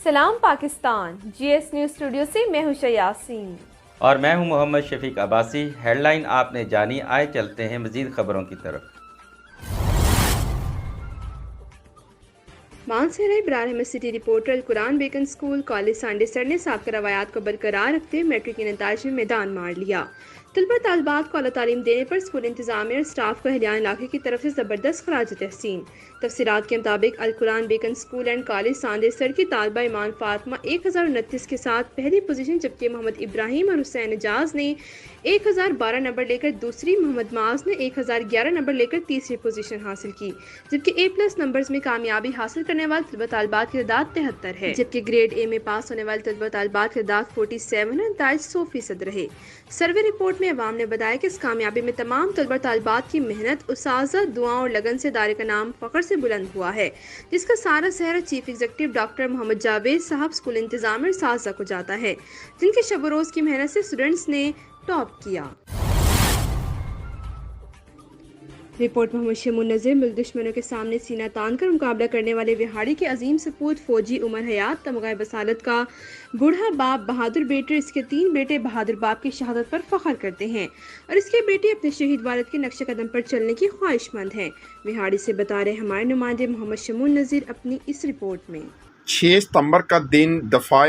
سلام پاکستان، جی S news studio سے میں ہوں یاسین اور میں ہوں محمد شفیق عباسی۔ ہیڈ لائن آپ نے جانی، آئے چلتے ہیں مزید خبروں کی طرف۔ مانسہرہ ابراہیم احمد سٹی رپورٹر القرآن بیکن اسکول کالج سانڈے سر نے سابقہ روایات کو برقرار رکھتے ہوئے میٹرک کے نتائج میں میدان مار لیا۔ طلبہ طالبات کو اعلیٰ تعلیم دینے پر اسکول انتظامیہ اور اسٹاف کو اہلیان علاقے کی طرف سے زبردست خراج تحسین۔ تفصیلات کے مطابق القرآن بیکن اسکول اینڈ کالج سانڈے سر کی طالبہ ایمان فاطمہ 1029 کے ساتھ پہلی پوزیشن، جبکہ محمد ابراہیم اور حسین اعجاز نے 1012 نمبر لے کر دوسری، محمد معاذ نے 1011 نمبر لے کر تیسری پوزیشن حاصل کی، جبکہ A+ نمبرز میں کامیابی حاصل کرنے والے طلبہ طالبات کی تعداد 73 ہے، جبکہ گریڈ A میں پاس ہونے والے طلبہ طالبات کی تعداد 47 ہے۔ نتائج 100% رہے۔ سروے رپورٹ میں عوام نے بتایا کہ اس کامیابی میں تمام طلبہ طالبات کی محنت، اساتذہ، دعاؤں اور لگن سے ادارے کا نام فخر سے بلند ہوا ہے، جس کا سارا سہرا چیف ایگزیکٹو ڈاکٹر محمد جاوید صاحب، اسکول انتظامیہ اور اساتذہ کو جاتا ہے، جن کے شب و روز کی محنت سے اسٹوڈنٹس نے ٹاپ کیا۔ رپورٹ محمد شمون نذیر ملک دشمنوں کے سامنے سینہ تان کر مقابلہ کرنے والے وہاڑی کے عظیم سپوت فوجی عمر حیات تمغہ بصالت کا بوڑھا باپ بہادر بیٹے، اس کے 3 بیٹے بہادر باپ کی شہادت پر فخر کرتے ہیں اور اس کے بیٹے اپنے شہید والد کے نقش قدم پر چلنے کی خواہش مند ہیں۔ وہاڑی سے بتا رہے ہمارے نمائندے محمد شمون نذیر اپنی اس رپورٹ میں۔ 6 ستمبر کا دن دفاع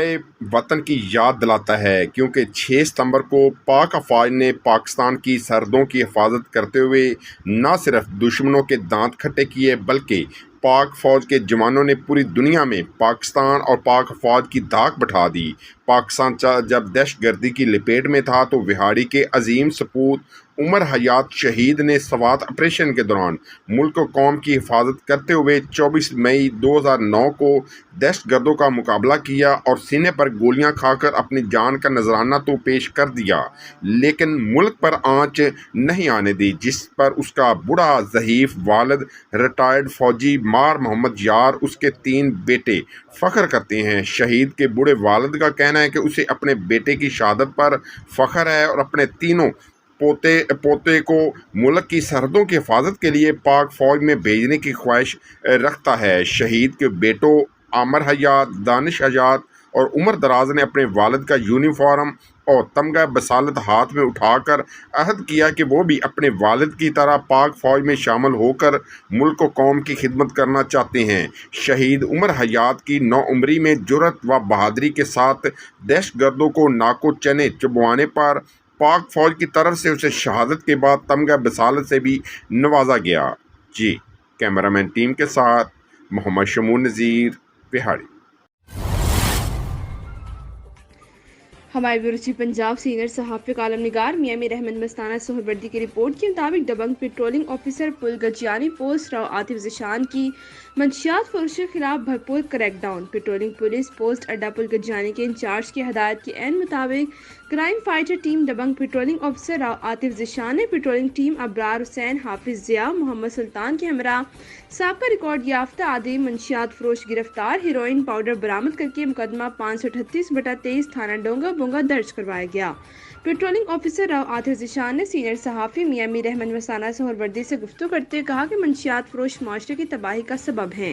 وطن کی یاد دلاتا ہے، کیونکہ 6 ستمبر کو پاک افواج نے پاکستان کی سرحدوں کی حفاظت کرتے ہوئے نہ صرف دشمنوں کے دانت کھٹے کیے، بلکہ پاک فوج کے جوانوں نے پوری دنیا میں پاکستان اور پاک افواج کی دھاک بٹھا دی۔ پاکستان جب دہشت گردی کی لپیٹ میں تھا تو وہاڑی کے عظیم سپوت عمر حیات شہید نے سوات آپریشن کے دوران ملک و قوم کی حفاظت کرتے ہوئے 24 مئی 2009 کو دہشت گردوں کا مقابلہ کیا اور سینے پر گولیاں کھا کر اپنی جان کا نذرانہ تو پیش کر دیا، لیکن ملک پر آنچ نہیں آنے دی، جس پر اس کا بڑا ضعیف والد ریٹائرڈ فوجی مار محمد یار، اس کے 3 بیٹے فخر کرتے ہیں۔ شہید کے بوڑھے والد کا کہنا ہے کہ اسے اپنے بیٹے کی شہادت پر فخر ہے اور اپنے تینوں پوتے کو ملک کی سرحدوں کی حفاظت کے لیے پاک فوج میں بھیجنے کی خواہش رکھتا ہے۔ شہید کے بیٹوں عامر حیات، دانش حیات اور عمر دراز نے اپنے والد کا یونیفارم اور تمغہ بصالت ہاتھ میں اٹھا کر عہد کیا کہ وہ بھی اپنے والد کی طرح پاک فوج میں شامل ہو کر ملک و قوم کی خدمت کرنا چاہتے ہیں۔ شہید عمر حیات کی نوعمری میں جرأت و بہادری کے ساتھ دہشت گردوں کو ناکو چنے چبوانے پر پاک فوج کی طرف سے اسے شہادت کے بعد تمغہ بصالت سے بھی نوازا گیا۔ جی کیمرامین ٹیم کے ساتھ محمد شمون نذیر، وہاڑی۔ ہمارے بیورو چیف پنجاب سینئر صحافی کالم نگار میاں میر احمد مستانہ سہروردی کی رپورٹ کے مطابق دبنگ patrolling officer Pul Gajiani post Rao Atif Zeeshan کی منشیات فروش کے خلاف بھرپور crackdown. Patrolling police post اڈا پل گجیانی کے انچارج کی ہدایت کے عین مطابق کرائم فائٹر ٹیم دبنگ پیٹرولنگ آفیسر راؤ عاطف ذیشان نے پیٹرولنگ ٹیم ابرار حسین، حافظ ضیاء، محمد سلطان کے ہمراہ سابقہ ریکارڈ یافتہ عادی منشیات فروش گرفتار ہیروئن پاؤڈر برآمد کر کے مقدمہ 538/23 تھانہ ڈونگا بونگا درج کروایا گیا۔ پیٹرولنگ آفیسر راؤ عاطف ذیشان نے سینئر صحافی میاں میر احمد مستانہ سہروردی سے گفتگو کرتے ہوئے کہا کہ منشیات فروش معاشرے کی تباہی کا سبب ہیں۔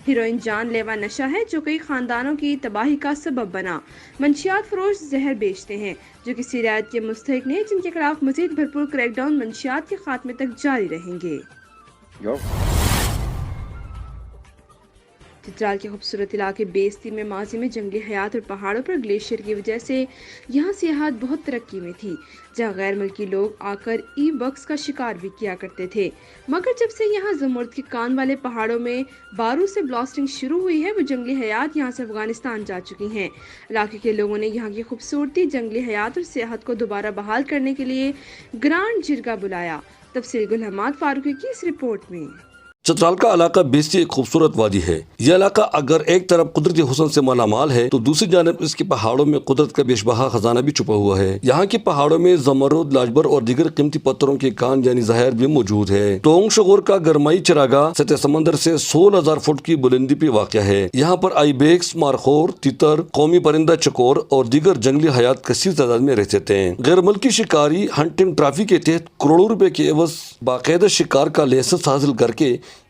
ہیروئن جان لیوا نشہ ہے جو کئی خاندانوں کی تباہی کا سبب بنا۔ منشیات فروش زہر بیچتے ہیں جو کسی رعایت کے مستحق نہیں، جن کے خلاف مزید بھرپور کریک ڈاؤن منشیات کے خاتمے تک جاری رہیں گے۔ چترال کے خوبصورت علاقے بیستی میں ماضی میں جنگلی حیات اور پہاڑوں پر گلیشیئر کی وجہ سے یہاں سیاحت بہت ترقی میں تھی، جہاں غیر ملکی لوگ آ کر ای بکس کا شکار بھی کیا کرتے تھے، مگر جب سے یہاں زمرد کے کان والے پہاڑوں میں بارود سے بلاسٹنگ شروع ہوئی ہے، وہ جنگلی حیات یہاں سے افغانستان جا چکی ہیں۔ علاقے کے لوگوں نے یہاں کی خوبصورتی، جنگلی حیات اور سیاحت کو دوبارہ بحال کرنے کے لیے گرانڈ جرگہ بلایا۔ تفصیل گل حماد فاروقی کی اس رپورٹ میں۔ چترال کا علاقہ بیستی ایک خوبصورت وادی ہے۔ یہ علاقہ اگر ایک طرف قدرتی حسن سے مالا مال ہے تو دوسری جانب اس کے پہاڑوں میں قدرت کا بیش بہا خزانہ بھی چھپا ہوا ہے۔ یہاں کے پہاڑوں میں زمرد، لاجبر اور دیگر قیمتی پتھروں کے کان یعنی زہر بھی موجود ہے۔ ٹونگ شغور کا گرمائی چراگاہ سطح سمندر سے 16,000 فٹ کی بلندی پہ واقع ہے۔ یہاں پر آئی بیکس، مارخور، تیتر، قومی پرندہ چکور اور دیگر جنگلی حیات کثیر تعداد میں رہتے ہیں۔ غیر ملکی شکاری ہنٹنگ ٹرافی کے تحت کروڑوں روپے کے عوض باقاعدہ شکار کا لائسنس حاصل کر کے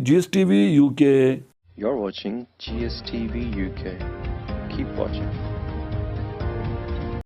GSTV UK। You're watching GSTV UK. Keep watching.